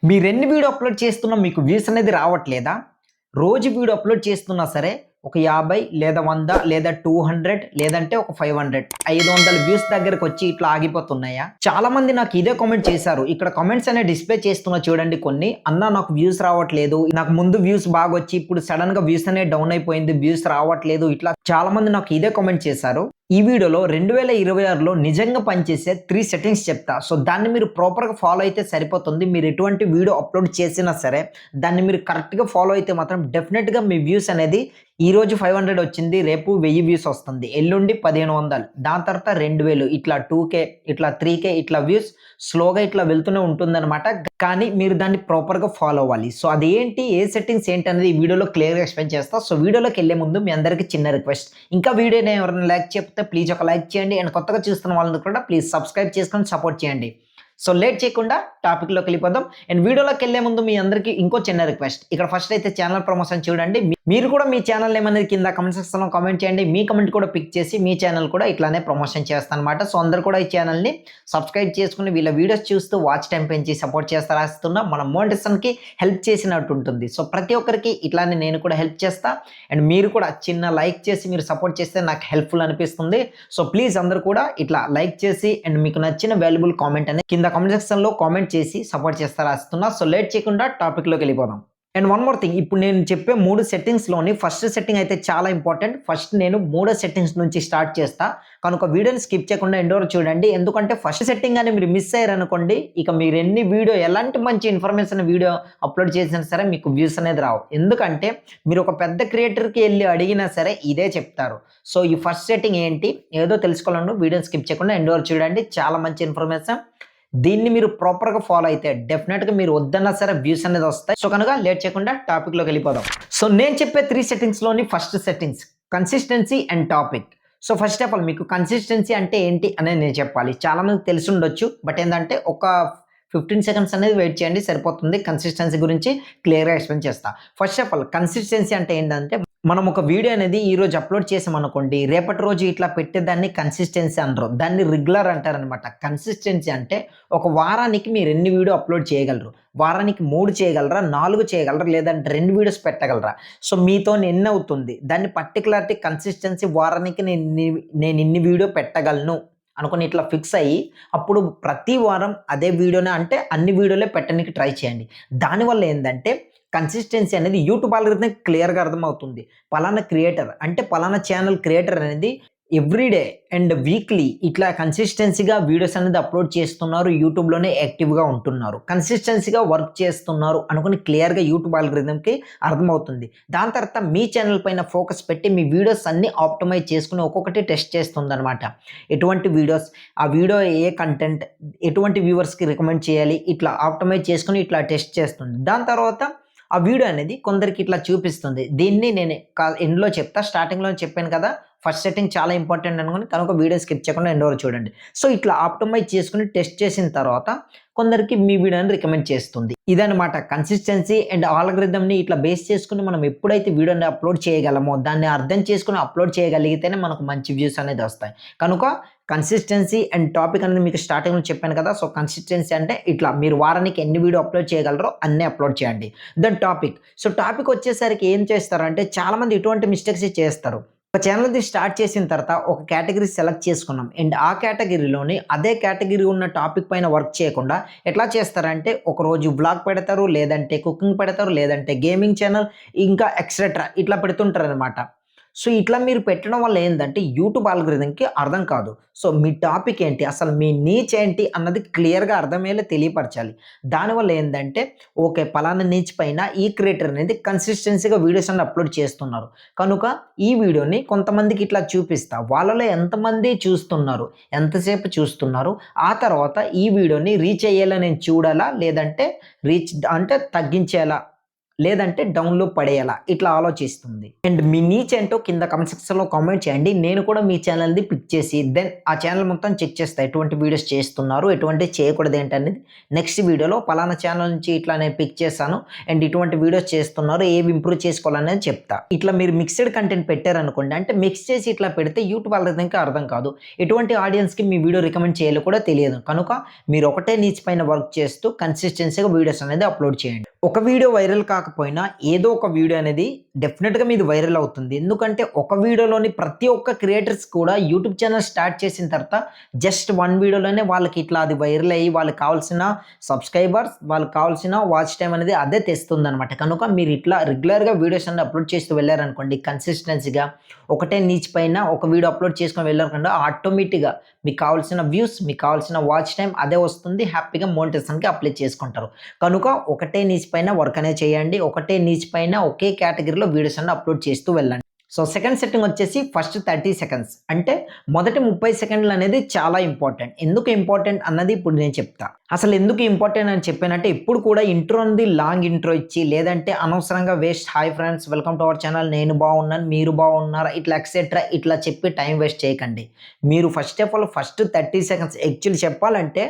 మీరెన్ని video upload చేస్తున్నా మీకు views అనేది రావట్లేదా? రోజు వీడియో అప్‌లోడ్ చేస్తున్నా సరే, ఒక 50 లేదా 100 లేదా 200 లేదంటే ఒక 500, 500 వ్యూస్ దగ్గరకొచ్చి ఇట్లా ఆగిపోతున్నాయా? చాలామంది నాకు ఇదే కామెంట్ చేశారు. ఇక్కడ కామెంట్స్ అనేవి డిస్‌ప్లే చేస్తున్నా చూడండి కొన్ని. "అన్న నాకు వ్యూస్ రావట్లేదు. నాకు ముందు వ్యూస్ బాగొచ్చి ఇప్పుడు సడెన్‌గా వ్యూస్ అనేవి డౌన్ అయిపోయింది. వ్యూస్ రావట్లేదు." ఇట్లా చాలామంది నాకు ఇదే కామెంట్ చేశారు. ఈ వీడియోలో 2026లో నిజంగా పనిచేసే 3 సెట్టింగ్స్ చెప్తా. సో, దాన్ని మీరు ప్రాపర్‌గా ఫాలో అయితే సరిపోతుంది. మీరు ఎటువంటి వీడియో అప్‌లోడ్ చేసినా సరే, దాన్ని మీరు కరెక్ట్‌గా ఫాలో అయితే మాత్రం డెఫినిట్‌గా మీ వ్యూస్ అనేది ఈరోజు 500 వచ్చింది. రేపు 1000 వ్యూస్ వస్తుంది. ఎల్లుండి 1500, దాని తర్వాత 2000 ఇట్లా 2,000 ఇట్లా 3,000 ఇట్లా వ్యూస్ స్లోగా ఇట్లా వెళ్తూనే ఉంటుందన్నమాట. కానీ మీరు దాన్ని ప్రాపర్‌గా ఫాలో అవ్వాలి. సో, అదేంటి, ఏ సెట్టింగ్స్ ఏంటి అనేది ఈ వీడియోలో క్లియర్‌గా ఎక్స్‌ప్లెయిన్ చేస్తా. సో, వీడియోలోకెళ్ళే ముందు మీ అందరికీ చిన్న రిక్వెస్ట్. ఇంకా వీడియోని ఎవరైనా లైక్ చెప్తే ప్లీజ్ ఒక లైక్ చేయండి. అండ్ కొత్తగా చూస్తున్న వాళ్ళని కూడా ప్లీజ్ సబ్స్క్రైబ్ చేసుకొని సపోర్ట్ చేయండి. సో, లేట్ చేయకుండా టాపిక్‌లోకి వెళ్ళిపోదాం. అండ్ వీడియోలోకెళ్ళే ముందు మీ అందరికీ ఇంకో చిన్న రిక్వెస్ట్. ఇక్కడ ఫస్ట్ అయితే ఛానల్ ప్రమోషన్ చూడండి. మీరు కూడా మీ ఛానల్ నేమ్ అనేది కింద కామెంట్ సెక్షన్‌లో కామెంట్ చేయండి. మీ కామెంట్ కూడా పిక్ చేసి మీ ఛానల్ కూడా ఇట్లానే ప్రమోషన్ చేస్తానన్నమాట. సో, అందరూ కూడా ఈ ఛానల్‌ని సబ్స్క్రైబ్ చేసుకొని వీళ్ళ వీడియోస్ చూస్తూ వాచ్ టైం పెంచి సపోర్ట్ చేస్తారా మన మోటివేషన్‌కి హెల్ప్ చేసినట్టు ఉంటుంది. సో, ప్రతి ఒక్కరికి ఇట్లానే నేను కూడా హెల్ప్ చేస్తా. అండ్ మీరు కూడా చిన్న లైక్ చేసి మీరు సపోర్ట్ చేస్తే నాకు హెల్ప్‌ఫుల్ అనిపిస్తుంది. సో, ప్లీజ్ అందరూ కూడా ఇట్లా లైక్ చేసి అండ్ మీకు నచ్చిన వాల్యుబుల్ కామెంట్ అనేది కింద కామెంట్ సెక్షన్‌లో కామెంట్ చేసి సపోర్ట్ చేస్తారా. సో, లేట్ చేయకుండా టాపిక్‌లోకి వెళ్ళిపోదాం. అండ్ వన్ మోర్ థింగ్, ఇప్పుడు నేను చెప్పే 3 సెట్టింగ్స్‌లోని ఫస్ట్ సెట్టింగ్ అయితే చాలా ఇంపార్టెంట్. ఫస్ట్ నేను మూడో సెట్టింగ్స్ నుంచి స్టార్ట్ చేస్తా. కనుక వీడియోని స్కిప్ చేయకుండా ఎండ్ వరకు చూడండి. ఎందుకంటే ఫస్ట్ సెట్టింగ్ అని మీరు మిస్ అయ్యారనుకోండి, ఇక మీరు ఎలాంటి మంచి ఇన్ఫర్మేషన్ వీడియో అప్లోడ్ చేసినా సరే మీకు వ్యూస్ అనేది రావు. ఎందుకంటే మీరు ఒక పెద్ద క్రియేటర్‌కి ఎళ్లి అడిగినా సరే ఇదే చెప్తారు. సో, ఈ ఫస్ట్ సెట్టింగ్ ఏంటి ఏదో తెలుసుకోవాలనుకుంటే వీడియోని స్కిప్ చేయకుండా ఎండ్ వరకు చూడండి. చాలా మంచి ఇన్ఫర్మేషన్. దీన్ని మీరు ప్రాపర్‌గా ఫాలో అయితే డెఫినిట్‌గా మీరు వద్దన్నా సరే వ్యూస్ అనేది వస్తాయి. సో, కనుక లేట్ చేయకుండా టాపిక్‌లోకి వెళ్ళిపోదాం. సో, నేను చెప్పే 3 సెట్టింగ్స్‌లోని first settings consistency and topic. So, first of all మీకు కన్సిస్టెన్సీ అంటే ఏంటి అనేది నేను చెప్పాలి. చాలా మందికి తెలిసుండొచ్చు. బట్ ఏందంటే ఒక 15 సెకండ్స్ అనేది వెయిట్ చేయండి సరిపోతుంది. కన్సిస్టెన్సీ గురించి క్లియర్‌గా ఎక్స్‌ప్లెయిన్ చేస్తా. ఫస్ట్ ఆఫ్ ఆల్ కన్సిస్టెన్సీ అంటే ఏంటంటే మనం ఒక వీడియో అనేది ఈరోజు అప్లోడ్ చేసామనుకోండి, రేపటి రోజు ఇట్లా పెట్టేదాన్ని కన్సిస్టెన్సీ అనరు. దాన్ని రెగ్యులర్ అంటారనమాట. కన్సిస్టెన్సీ అంటే ఒక వారానికి మీరు ఎన్ని వీడియో అప్లోడ్ చేయగలరు? వారానికి 3 చేయగలరా? 4 చేయగలరా? లేదంటే 2 వీడియోస్ పెట్టగలరా? సో, మీతోని ఎన్నవుతుంది? దాన్ని పర్టిక్యులారిటీ కన్సిస్టెన్సీ వారానికి నేను ఇన్ని వీడియో పెట్టగలను అనుకుని ఇట్లా ఫిక్స్ అయ్యి, అప్పుడు ప్రతి వారం అదే వీడియోనే అంటే అన్ని వీడియోలే పెట్టనీకి ట్రై చేయండి. దానివల్ల ఏందంటే కన్సిస్టెన్సీ అనేది యూట్యూబ్ ఆల్గోరిథంకి క్లియర్‌గా అర్థమవుతుంది. పలానా క్రియేటర్ అంటే పలానా ఛానల్ క్రియేటర్ అనేది ఎవ్రీ డే అండ్ వీక్లీ ఇట్లా కన్సిస్టెన్సీగా వీడియోస్ అనేది అప్లోడ్ చేస్తున్నారు. యూట్యూబ్‌లోనే యాక్టివ్‌గా ఉంటున్నారు. కన్సిస్టెన్సీగా వర్క్ చేస్తున్నారు అనుకుని క్లియర్‌గా యూట్యూబ్ ఆల్గోరిథంకి అర్థమవుతుంది. దాని తర్వాత మీ ఛానల్ పైన ఫోకస్ పెట్టి మీ వీడియోస్ అన్నీ ఆప్టిమైజ్ చేసుకొని ఒక్కొక్కటి టెస్ట్ చేస్తుందనమాట. ఎటువంటి వీడియోస్, ఆ వీడియో ఏ కంటెంట్, ఎటువంటి వ్యూవర్స్‌కి రికమెండ్ చేయాలి, ఇట్లా ఆప్టిమైజ్ చేసుకొని ఇట్లా టెస్ట్ చేస్తుంది. దాని తర్వాత ఆ వీడియో అనేది కొందరికి ఇట్లా చూపిస్తుంది. దీన్ని నేను ఎండ్‌లో చెప్తా. స్టార్టింగ్‌లో చెప్పాను కదా! ఫస్ట్ సెట్టింగ్ చాలా ఇంపార్టెంట్ అనుకోని కనుక వీడియో స్కిప్ చేయకుండా ఎండ్ వరకు చూడండి. సో, ఇట్లా ఆప్టిమైజ్ చేసుకొని టెస్ట్ చేసిన తర్వాత కొందరికి మీ వీడియోని రికమెండ్ చేస్తుంది. ఇదనమాట కన్సిస్టెన్సీ అండ్ ఆల్గోరిథంని ఇట్లా బేస్ చేసుకొని మనం ఎప్పుడైతే వీడియోని అప్లోడ్ చేయగలమో, దాన్ని అర్థం చేసుకొని అప్లోడ్ చేయగలిగితేనే మనకు మంచి వ్యూస్ అనేది వస్తాయి. కనుక కన్సిస్టెన్సీ అండ్ టాపిక్ అనేది మీకు స్టార్టింగ్‌లో చెప్పాను కదా! సో, కన్సిస్టెన్సీ అంటే ఇట్లా మీరు వారానికి ఎన్ని వీడియో అప్లోడ్ చేయగలరో అన్నీ అప్లోడ్ చేయండి. Then topic. సో, టాపిక్ వచ్చేసరికి ఏం చేస్తారంటే చాలామంది ఇటువంటి మిస్టేక్సే చేస్తారు. ఒక ఛానల్‌ది స్టార్ట్ చేసిన తర్వాత ఒక కేటగిరీ సెలెక్ట్ చేసుకున్నాం. అండ్ ఆ కేటగిరీలోని అదే కేటగిరీ ఉన్న టాపిక్ పైన వర్క్ చేయకుండా ఎట్లా చేస్తారంటే ఒకరోజు వ్లాగ్ పెడతారు, లేదంటే కుకింగ్ పెడతారు, లేదంటే గేమింగ్ ఛానల్ ఇంకా ఎక్సెట్రా ఇట్లా పెడుతుంటారనమాట. సో, ఇట్లా మీరు పెట్టడం వల్ల ఏందంటే యూట్యూబ్ ఆల్గోరిథంకి అర్థం కాదు. సో, మీ టాపిక్ ఏంటి? అసలు మీ నీచ్ ఏంటి? అన్నది క్లియర్‌గా అర్థమయ్యేలా తెలియపరచాలి. దానివల్ల ఏందంటే ఓకే. పలానా నీచ్ పైన ఈ క్రియేటర్ అనేది కన్సిస్టెన్సీగా వీడియోస్ అన్ని అప్లోడ్ చేస్తున్నారు. కనుక ఈ వీడియోని కొంతమందికి ఇట్లా చూపిస్తా. వాళ్ళలో ఎంతమంది చూస్తున్నారు? ఎంతసేపు చూస్తున్నారు? ఆ తర్వాత ఈ వీడియోని రీచ్ అయ్యేలా నేను చూడాలా? లేదంటే రీచ్ అంటే తగ్గించేలా లేదంటే డౌన్‌లో పడేయాలా? ఇట్లా ఆలోచిస్తుంది. అండ్ మీ నీచ్ ఏంటో కింద కామెంట్ సెక్షన్‌లో కామెంట్ చేయండి. నేను కూడా మీ ఛానెల్‌ది పిక్ చేసి దెన్ ఆ ఛానెల్ మొత్తం చెక్ చేస్తా. ఎటువంటి వీడియోస్ చేస్తున్నారు, ఎటువంటివి చేయకూడదు ఏంటనేది నెక్స్ట్ వీడియోలో పలానా ఛానెల్ నుంచి ఇట్లా నేను పిక్ చేశాను అండ్ ఇటువంటి వీడియోస్ చేస్తున్నారు, ఏవి ఇంప్రూవ్ చేసుకోవాలనేది చెప్తా. ఇట్లా మీరు మిక్స్డ్ కంటెంట్ పెట్టారనుకోండి, అంటే మిక్స్ చేసి ఇట్లా పెడితే యూట్యూబ్ ఆల్గోరిథంకి అర్థం కాదు. ఎటువంటి ఆడియన్స్‌కి మీ వీడియో రికమెండ్ చేయాలో కూడా తెలియదు. కనుక మీరు ఒకటే నీచ్ పైన వర్క్ చేస్తూ కన్సిస్టెన్సీగా వీడియోస్ అనేది అప్లోడ్ చేయండి. ఒక వీడియో వైరల్ కాకపోయినా ఏదో ఒక వీడియో అనేది డెఫినెట్‌గా మీది వైరల్ అవుతుంది. ఎందుకంటే ఒక వీడియోలోని ప్రతి ఒక్క క్రియేటర్స్ కూడా యూట్యూబ్ ఛానల్ స్టార్ట్ చేసిన తర్వాత జస్ట్ 1 వీడియోలోనే వాళ్ళకి ఇట్లా అది వైరల్ అయ్యి వాళ్ళకి కావాల్సిన సబ్స్క్రైబర్స్, వాళ్ళకి కావాల్సిన వాచ్ టైమ్ అనేది అదే తెస్తుందనమాట. కనుక మీరు ఇట్లా రెగ్యులర్‌గా వీడియోస్ అనేది అప్లోడ్ చేస్తూ వెళ్లారనుకోండి కన్సిస్టెన్సీగా ఒకటే నీచ్ పైన ఒక వీడియో అప్లోడ్ చేసుకొని వెళ్లారనుకోండి ఆటోమేటిక్‌గా మీకు కావాల్సిన వ్యూస్, మీకు కావాల్సిన వాచ్ టైమ్ అదే వస్తుంది. హ్యాపీగా మోనిటైజేషన్‌కి అప్లై చేసుకుంటారు. కనుక ఒకటే నీచ్ పైన వర్క్ అనేది చేయండి. ఒకటే నీచ్ పైన ఒకే కేటగిరీలో వీడియోస్ అన్ని అప్లోడ్ చేస్తూ వెళ్ళండి. సో సెకండ్ సెట్టింగ్ వచ్చేసి ఫస్ట్ 30 సెకండ్స్ అంటే మొదటి 30 సెకండ్లు అనేది చాలా ఇంపార్టెంట్. ఎందుకు ఇంపార్టెంట్ అన్నది ఇప్పుడు నేను చెప్తా. అసలు ఎందుకు ఇంపార్టెంట్ అని చెప్పానంటే ఎప్పుడు కూడా ఇంట్రో అనేది లాంగ్ ఇంట్రో ఇచ్చి లేదంటే అనవసరంగా waste hi friends welcome to our channel నేను బాగున్నాను మీరు బాగున్నారా ఇట్లా ఎక్సెట్రా ఇట్లా చెప్పి టైం వేస్ట్ చేయకండి. మీరు first of all first 30 seconds actually చెప్పాలంటే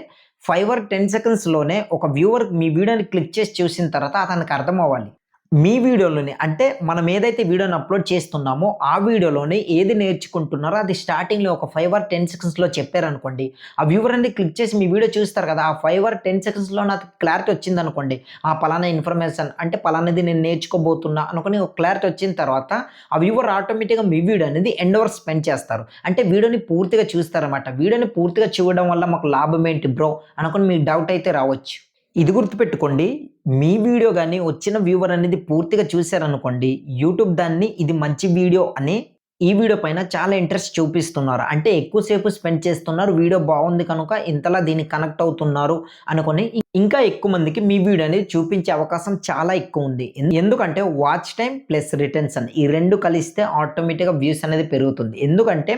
5 ఆర్ 10 సెకండ్స్‌లోనే ఒక వ్యూవర్ మీ వీడియోని క్లిక్ చేసి చూసిన తర్వాత అతనికి అర్థం అవ్వాలి. మీ వీడియోలోనే అంటే మనం ఏదైతే వీడియోని అప్లోడ్ చేస్తున్నామో ఆ వీడియోలోనే ఏది నేర్చుకుంటున్నారో అది స్టార్టింగ్‌లో ఒక 5 ఆర్ 10 సెకండ్స్‌లో చెప్పారనుకోండి. ఆ వ్యూవర్ అనేది క్లిక్ చేసి మీ వీడియో చూస్తారు కదా! ఆ 5 ఆర్ 10 సెకండ్స్‌లో నాకు క్లారిటీ వచ్చిందనుకోండి. పలానా ఇన్ఫర్మేషన్ అంటే పలానాది నేను నేర్చుకోబోతున్నా అనుకోని ఒక క్లారిటీ వచ్చిన తర్వాత ఆ వ్యూవర్ ఆటోమేటిక్‌గా మీ వీడియో అనేది ఎండ్ వరకు స్పెండ్ చేస్తారు. అంటే వీడియోని పూర్తిగా చూస్తారన్నమాట. వీడియోని పూర్తిగా చూడడం వల్ల మాకు లాభం ఏంటి బ్రో అనుకోని మీకు డౌట్ అయితే రావచ్చు. ఇది గుర్తుపెట్టుకోండి. మీ వీడియో గాని వచ్చిన వ్యూవర్ అనేది పూర్తిగా చూసారనుకోండి, యూట్యూబ్ దాన్ని ఇది మంచి వీడియో అని ఈ వీడియో పైన చాలా ఇంట్రెస్ట్ చూపిస్తున్నారు. అంటే ఎక్కువ సేపు స్పెండ్ చేస్తున్నారు. వీడియో బాగుంది కనుక ఇంతలా దీనికి కనెక్ట్ అవుతున్నారు అనుకోని ఇంకా ఎక్కువ మందికి మీ వీడియో అనేది చూపించే అవకాశం చాలా ఎక్కువ ఉంది. ఎందుకంటే వాచ్ టైమ్ ప్లస్ రిటెన్షన్ ఈ 2 కలిస్తే ఆటోమేటిక్‌గా వ్యూస్ అనేది పెరుగుతుంది. ఎందుకంటే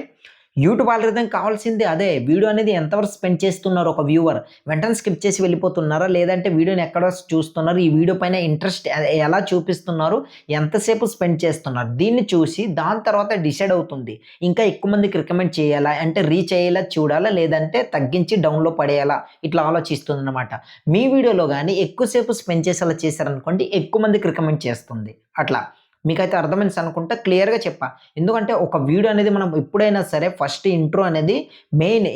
యూట్యూబ్ ఆల్గోరిథం కావాల్సింది అదే. వీడియో అనేది ఎంతవరకు స్పెండ్ చేస్తున్నారు ఒక వ్యూవర్. వెంటనే స్కిప్ చేసి వెళ్ళిపోతున్నారా? లేదంటే వీడియోని ఎక్కడో చూస్తున్నారు. ఈ వీడియో పైన ఇంట్రెస్ట్ ఎలా చూపిస్తున్నారు? ఎంతసేపు స్పెండ్ చేస్తున్నారు? దీన్ని చూసి దాని తర్వాత డిసైడ్ అవుతుంది. ఇంకా ఎక్కువ మందికి రికమెండ్ చేయాలా? అంటే రీచ్ అయ్యేలా చూడాలా? లేదంటే తగ్గించి డౌన్‌లో పడేయాలా? ఇట్లా ఆలోచిస్తుందన్నమాట. మీ వీడియోలో గాని ఎక్కువ సేపు స్పెండ్ చేసేలా చేశారనుకోండి ఎక్కువ మందికి రికమెండ్ చేస్తుంది. అట్లా. మీకైతే అర్థమైంది అనుకుంటా క్లియర్‌గా చెప్పా. ఎందుకంటే ఒక వీడియో అనేది మనం ఎప్పుడైనా సరే ఫస్ట్ ఇంట్రో అనేది మెయిన్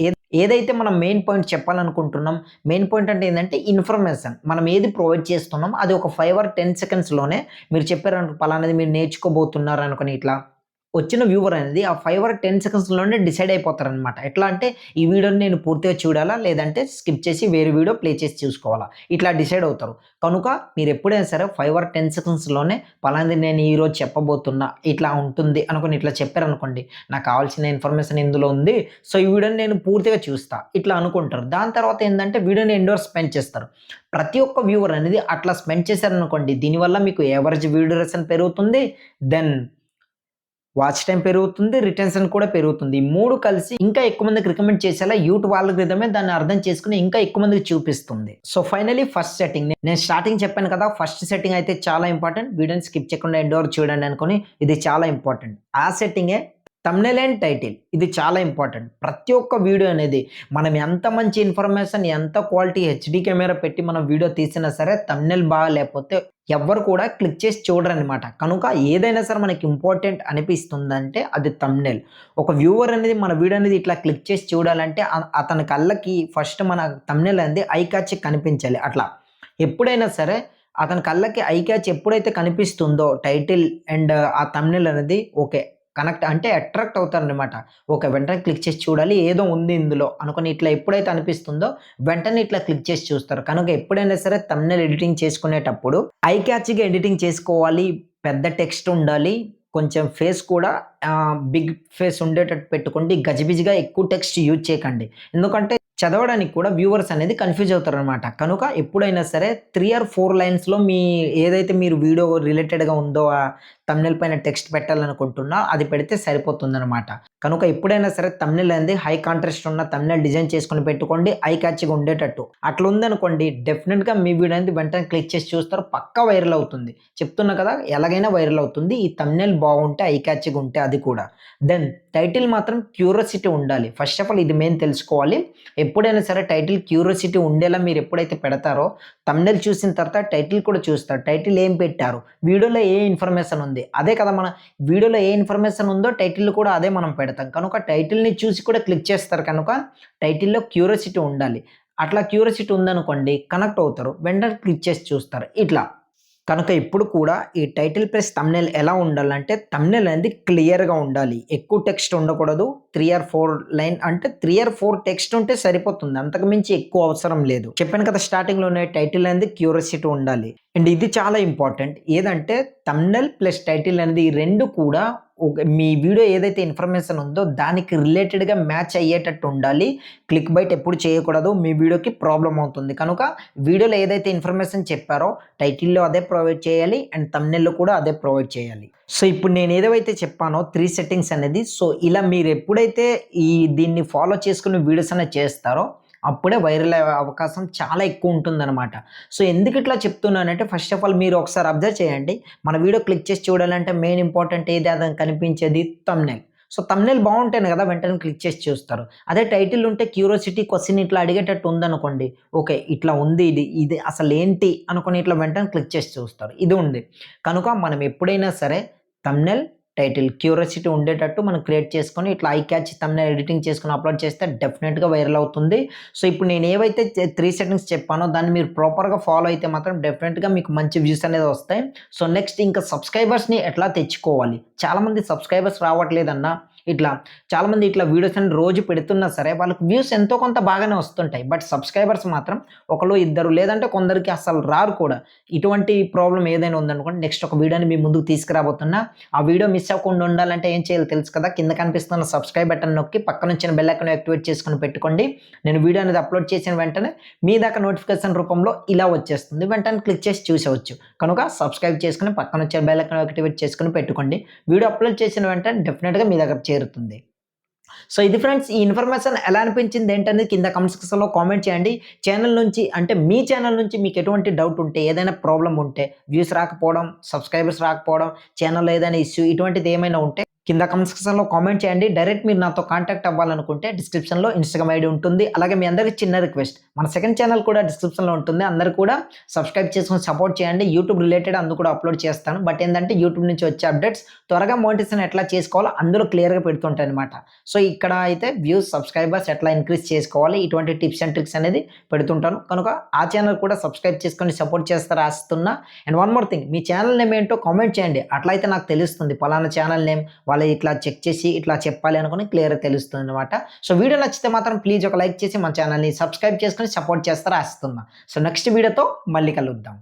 ఏదైతే మనం మెయిన్ పాయింట్ చెప్పాలనుకుంటున్నాం. మెయిన్ పాయింట్ అంటే ఏందంటే ఇన్ఫర్మేషన్. మనం ఏది ప్రొవైడ్ చేస్తున్నాం అది ఒక 5 ఆర్ 10 సెకండ్స్‌లోనే మీరు చెప్పారనుకో పలానాది మీరు నేర్చుకోబోతున్నారు అనుకోని ఇట్లా వచ్చిన వ్యూవర్ అనేది ఆ 5 ఆర్ 10 సెకండ్స్‌లోనే డిసైడ్ అయిపోతారనమాట. ఎట్లా అంటే ఈ వీడియోని నేను పూర్తిగా చూడాలా? లేదంటే స్కిప్ చేసి వేరే వీడియో ప్లే చేసి చూసుకోవాలా? ఇట్లా డిసైడ్ అవుతారు. కనుక మీరు ఎప్పుడైనా సరే 5 ఆర్ 10 సెకండ్స్‌లోనే పలానాది నేను ఈరోజు చెప్పబోతున్నా. ఇట్లా ఉంటుంది అనుకోని ఇట్లా చెప్పారనుకోండి. నాకు కావాల్సిన ఇన్ఫర్మేషన్ ఇందులో ఉంది. సో, ఈ వీడియోని నేను పూర్తిగా చూస్తా. ఇట్లా అనుకుంటారు. దాని తర్వాత ఏందంటే వీడియోని ఎండ్ వరకు స్పెండ్ చేస్తారు. ప్రతి ఒక్క వ్యూవర్ అనేది అట్లా స్పెండ్ చేశారనుకోండి. దీనివల్ల మీకు యావరేజ్ వ్యూ డ్యూరేషన్ పెరుగుతుంది. దెన్ వాచ్ టైమ్ పెరుగుతుంది. రిటెన్షన్ కూడా పెరుగుతుంది. ఈ 3 కలిసి ఇంకా ఎక్కువ మందికి రికమెండ్ చేసేలా యూట్యూబ్ ఆల్గోరిథమే దాన్ని అర్థం చేసుకొని ఇంకా ఎక్కువ మందికి చూపిస్తుంది. సో, ఫైనల్లీ ఫస్ట్ సెట్టింగ్ నేను స్టార్టింగ్ చెప్పాను కదా! ఫస్ట్ సెట్టింగ్ అయితే చాలా ఇంపార్టెంట్. వీడియోని స్కిప్ చేయకుండా ఎండ్ వరకు చూడండి అనుకోని ఇది చాలా ఇంపార్టెంట్. ఆ సెట్టింగే థంబ్‌నెయిల్ అండ్ టైటిల్. ఇది చాలా ఇంపార్టెంట్. ప్రతి ఒక్క వీడియో అనేది మనం ఎంత మంచి ఇన్ఫర్మేషన్, ఎంత క్వాలిటీ హెచ్‌డీ కెమెరా పెట్టి మనం వీడియో తీసినా సరే థంబ్‌నెయిల్ బాగా లేకపోతే ఎవ్వరు కూడా క్లిక్ చేసి చూడరనమాట. కనుక ఏదైనా సరే మనకి ఇంపార్టెంట్ అనిపిస్తుందంటే అది థంబ్‌నెయిల్. ఒక వ్యూవర్ అనేది మన వీడియో అనేది ఇట్లా క్లిక్ చేసి చూడాలంటే అతని కళ్ళకి ఫస్ట్ మన థంబ్‌నెయిల్ అనేది ఐ క్యాచ్ కనిపించాలి అట్లా. ఎప్పుడైనా సరే అతని కళ్ళకి ఐ క్యాచ్ ఎప్పుడైతే కనిపిస్తుందో టైటిల్ అండ్ ఆ థంబ్‌నెయిల్ అనేది ఓకే. కనెక్ట్ అంటే అట్రాక్ట్ అవుతారనమాట. ఓకే. వెంటనే క్లిక్ చేసి చూడాలి ఏదో ఉంది ఇందులో అనుకోని ఇట్లా ఎప్పుడైతే అనిపిస్తుందో వెంటనే ఇట్లా క్లిక్ చేసి చూస్తారు. కనుక ఎప్పుడైనా సరే థంబ్‌నెయిల్ ఎడిటింగ్ చేసుకునేటప్పుడు ఐ క్యాచ్‌గా ఎడిటింగ్ చేసుకోవాలి. పెద్ద టెక్స్ట్ ఉండాలి. కొంచెం ఫేస్ కూడా బిగ్ ఫేస్ ఉండేటట్టు పెట్టుకోండి. గజిబిజిగా ఎక్కువ టెక్స్ట్ యూజ్ చేయకండి. ఎందుకంటే చదవడానికి కూడా వ్యూవర్స్ అనేది కన్‌ఫ్యూజ్ అవుతారనమాట. కనుక ఎప్పుడైనా సరే 3 ఆర్ 4 లైన్స్‌లో ఏదైతే మీరు వీడియో రిలేటెడ్‌గా ఉందో థంబ్‌నెయిల్ పైన టెక్స్ట్ పెట్టాలనుకుంటున్నా అది పెడితే సరిపోతుందనమాట. కనుక ఎప్పుడైనా సరే థంబ్‌నెయిల్ అనేది హై కాంట్రాస్ట్ ఉన్న థంబ్‌నెయిల్ డిజైన్ చేసుకొని పెట్టుకోండి. ఐ క్యాచ్‌గా ఉండేటట్టు. అట్లా ఉందనుకోండి డెఫినిట్‌గా మీ వీడియో అనేది వెంటనే క్లిక్ చేసి చూస్తారు. పక్కా వైరల్ అవుతుంది. చెప్తున్నా కదా! ఎలాగైనా వైరల్ అవుతుంది. ఈ థంబ్‌నెయిల్ బాగుంటే ఐ క్యాచ్‌గా ఉంటే అది కూడా. దెన్ టైటిల్ మాత్రం క్యూరియాసిటీ ఉండాలి. ఫస్ట్ ఆఫ్ ఆల్ ఇది మెయిన్ తెలుసుకోవాలి. ఎప్పుడైనా సరే టైటిల్ క్యూరియాసిటీ ఉండేలా మీరు ఎప్పుడైతే పెడతారో థంబ్‌నెయిల్ చూసిన తర్వాత టైటిల్ కూడా చూస్తారు. టైటిల్ ఏం పెట్టారు? వీడియోలో ఏ ఇన్ఫర్మేషన్ ఉంది? అదే కదా మన వీడియోలో ఏ ఇన్ఫర్మేషన్ ఉందో టైటిల్ కూడా అదే మనం పెడతాం. కనుక టైటిల్‌ని చూసి కూడా క్లిక్ చేస్తారు కనుక టైటిల్‌లో క్యూరియాసిటీ ఉండాలి. అట్లా క్యూరియాసిటీ ఉందనుకోండి కనెక్ట్ అవుతారు. వెంటనే క్లిక్ చేసి చూస్తారు. ఇట్లా. కనుక ఇప్పుడు కూడా ఈ టైటిల్ ప్లస్ థంబ్‌నెయిల్ ఎలా ఉండాలంటే థంబ్‌నెయిల్ అనేది క్లియర్‌గా ఉండాలి. ఎక్కువ టెక్స్ట్ ఉండకూడదు. 3 ఆర్ 4 లైన్ అంటే 3 ఆర్ 4 టెక్స్ట్ ఉంటే సరిపోతుంది. అంతకు మించి ఎక్కువ అవసరం లేదు. చెప్పాను కదా స్టార్టింగ్‌లోనే టైటిల్ అనేది క్యూరియాసిటీ ఉండాలి. అండ్ ఇది చాలా ఇంపార్టెంట్. ఏదంటే థంబ్‌నెయిల్ ప్లస్ టైటిల్ అనేది ఈ 2 కూడా మీ వీడియో ఏదైతే ఇన్ఫర్మేషన్ ఉందో దానికి రిలేటెడ్‌గా మ్యాచ్ అయ్యేటట్టు ఉండాలి. క్లిక్ బైట్ ఎప్పుడు చేయకూడదు. మీ వీడియోకి ప్రాబ్లమ్ అవుతుంది. కనుక వీడియోలో ఏదైతే ఇన్ఫర్మేషన్ చెప్పారో టైటిల్‌లో అదే ప్రొవైడ్ చేయాలి. అండ్ థంబ్‌నెయిల్‌లో కూడా అదే ప్రొవైడ్ చేయాలి. సో, ఇప్పుడు నేను ఏదైతే చెప్పానో 3 సెట్టింగ్స్ అనేది సో, ఇలా మీరు ఎప్పుడైతే దీన్ని ఫాలో చేసుకొని వీడియోస్ అనేది చేస్తారో అప్పుడే వైరల్ అయ్యే అవకాశం చాలా ఎక్కువ ఉంటుందనమాట. సో, ఎందుకు ఇట్లా చెప్తున్నానంటే ఫస్ట్ ఆఫ్ ఆల్ మీరు ఒకసారి అబ్జర్వ్ చేయండి. మన వీడియో క్లిక్ చేసి చూడాలంటే మెయిన్ ఇంపార్టెంట్ ఏది అది కనిపించేది థంబ్‌నెయిల్. సో, థంబ్‌నెయిల్ బావుంటేనే కదా వెంటనే క్లిక్ చేసి చూస్తారు. అదే టైటిల్ ఉంటే క్యూరియాసిటీ క్వెషన్ ఇట్లా అడిగేటట్టు ఉందనుకోండి. ఓకే. ఇట్లా ఉంది ఇది అసలేంటి అనుకోని ఇట్లా వెంటనే క్లిక్ చేసి చూస్తారు. ఇది ఉంది. కనుక మనం ఎప్పుడైనా సరే థంబ్‌నెయిల్, టైటిల్ క్యూరియాసిటీ ఉండేటట్టు మనం క్రియేట్ చేసుకొని ఇట్లా ఐ క్యాచ్ థంబ్‌నెయిల్ ఎడిటింగ్ చేసుకొని అప్‌లోడ్ చేస్తే డెఫినిట్‌గా వైరల్ అవుతుంది. సో, ఇప్పుడు నేను ఏవైతే 3 సెట్టింగ్స్ చెప్పానో దాన్ని మీరు ప్రాపర్‌గా ఫాలో అయితే మాత్రం డెఫినిట్‌గా మీకు మంచి వ్యూస్ అనేది వస్తాయి. సో, నెక్స్ట్ ఇంకా సబ్‌స్క్రైబర్స్‌ని ఎట్లా తెచ్చుకోవాలి? చాలామంది సబ్‌స్క్రైబర్స్ రావట్లేదన్నా చాలామంది ఇట్లా వీడియోస్ అని రోజు పెడుతున్నా సరే వాళ్ళకి వ్యూస్ ఎంతో కొంత బాగానే వస్తుంటాయి. బట్ సబ్‌స్క్రైబర్స్ మాత్రం ఒకళ్ళు, ఇద్దరు లేదంటే కొందరికి అసలు రారు కూడా. ఇటువంటి ప్రాబ్లమ్ ఏదైనా ఉందనుకోండి నెక్స్ట్ ఒక వీడియోని మీ ముందుకు తీసుకురాబోతున్నా. ఆ వీడియో మిస్ అవ్వకుండా ఉండాలంటే ఏం చేయాలో తెలుసు కదా! కింద కనిపిస్తున్న సబ్‌స్క్రైబ్ బటన్ నొక్కి పక్కనుంచిన బెల్ ఐకాన్ యాక్టివేట్ చేసుకొని పెట్టుకోండి. నేను వీడియో అనేది అప్‌లోడ్ చేసిన వెంటనే మీ దాకా నోటిఫికేషన్ రూపంలో ఇలా వచ్చేస్తుంది. వెంటనే క్లిక్ చేసి చూసేయొచ్చు. కనుక సబ్‌స్క్రైబ్ చేసుకొని పక్కనొచ్చే బెల్ ఐకాన్ యాక్టివేట్ చేసుకొని పెట్టుకోండి. వీడియో అప్‌లోడ్ చేసిన వెంటనే డెఫినిట్‌గా మీ దగ్గర చేరుతుంది. సో, ఇది ఫ్రెండ్స్ ఈ ఇన్ఫర్మేషన్ ఎలా అనిపించింది ఏంటనేది కింద కామెంట్ సెక్షన్‌లో కామెంట్ చేయండి. ఛానెల్ నుంచి అంటే మీ ఛానెల్ నుంచి మీకు ఎటువంటి డౌట్ ఉంటే, ఏదైనా ప్రాబ్లమ్ ఉంటే, వ్యూస్ రాకపోవడం, సబ్‌స్క్రైబర్స్ రాకపోవడం, ఛానెల్‌లో ఏదైనా ఇష్యూ ఇటువంటిది ఏమైనా ఉంటే కింద కామెంట్ సెక్షన్‌లో కామెంట్ చేయండి. డైరెక్ట్ మీరు నాతో కాంటాక్ట్ అవ్వాలనుకుంటే డిస్క్రిప్షన్‌లో ఇన్‌స్టాగ్రామ్ ఐడీ ఉంటుంది. అలాగే మీ అందరికి చిన్న రిక్వెస్ట్ మన సెకండ్ ఛానెల్ కూడా డిస్క్రిప్షన్‌లో ఉంటుంది. అందరూ కూడా సబ్స్క్రైబ్ చేసుకొని సపోర్ట్ చేయండి. యూట్యూబ్ రిలేటెడ్ అందులో కూడా అప్‌లోడ్ చేస్తాను. బట్ ఏందంటే యూట్యూబ్ నుంచి వచ్చే అప్డేట్స్ త్వరగా మోనిటైజేషన్ ఎట్లా చేసుకోవాలో అందులో క్లియర్‌గా పెడుతుంటానన్నమాట. సో, ఇక్కడ అయితే వ్యూస్, సబ్స్క్రైబర్స్ ఎట్లా ఇంక్రీజ్ చేసుకోవాలి ఇటువంటి టిప్స్ అండ్ ట్రిక్స్ అనేది పెడుతుంటాను. కనుక ఆ ఛానెల్ కూడా సబ్స్క్రైబ్ చేసుకొని సపోర్ట్ చేస్తారా ఆశిస్తున్నా. అండ్ వన్ మోర్ థింగ్ మీ ఛానెల్ నేమ్ ఏంటో కామెంట్ చేయండి. అట్లయితే నాకు తెలుస్తుంది. పలానా ఛానెల్ నేమ్ వాళ్ళు ఇట్లా చెక్ చేసి ఇట్లా చెప్పాలి అనుకుని క్లియర్‌గా తెలుస్తుందన్నమాట. సో, వీడియో నచ్చితే మాత్రం ప్లీజ్ ఒక లైక్ చేసి మన ఛానెల్‌ని సబ్స్క్రైబ్ చేసుకొని సపోర్ట్ చేస్తారా ఆశిస్తున్నా. సో, నెక్స్ట్ వీడియోతో మళ్ళీ కలుద్దాం.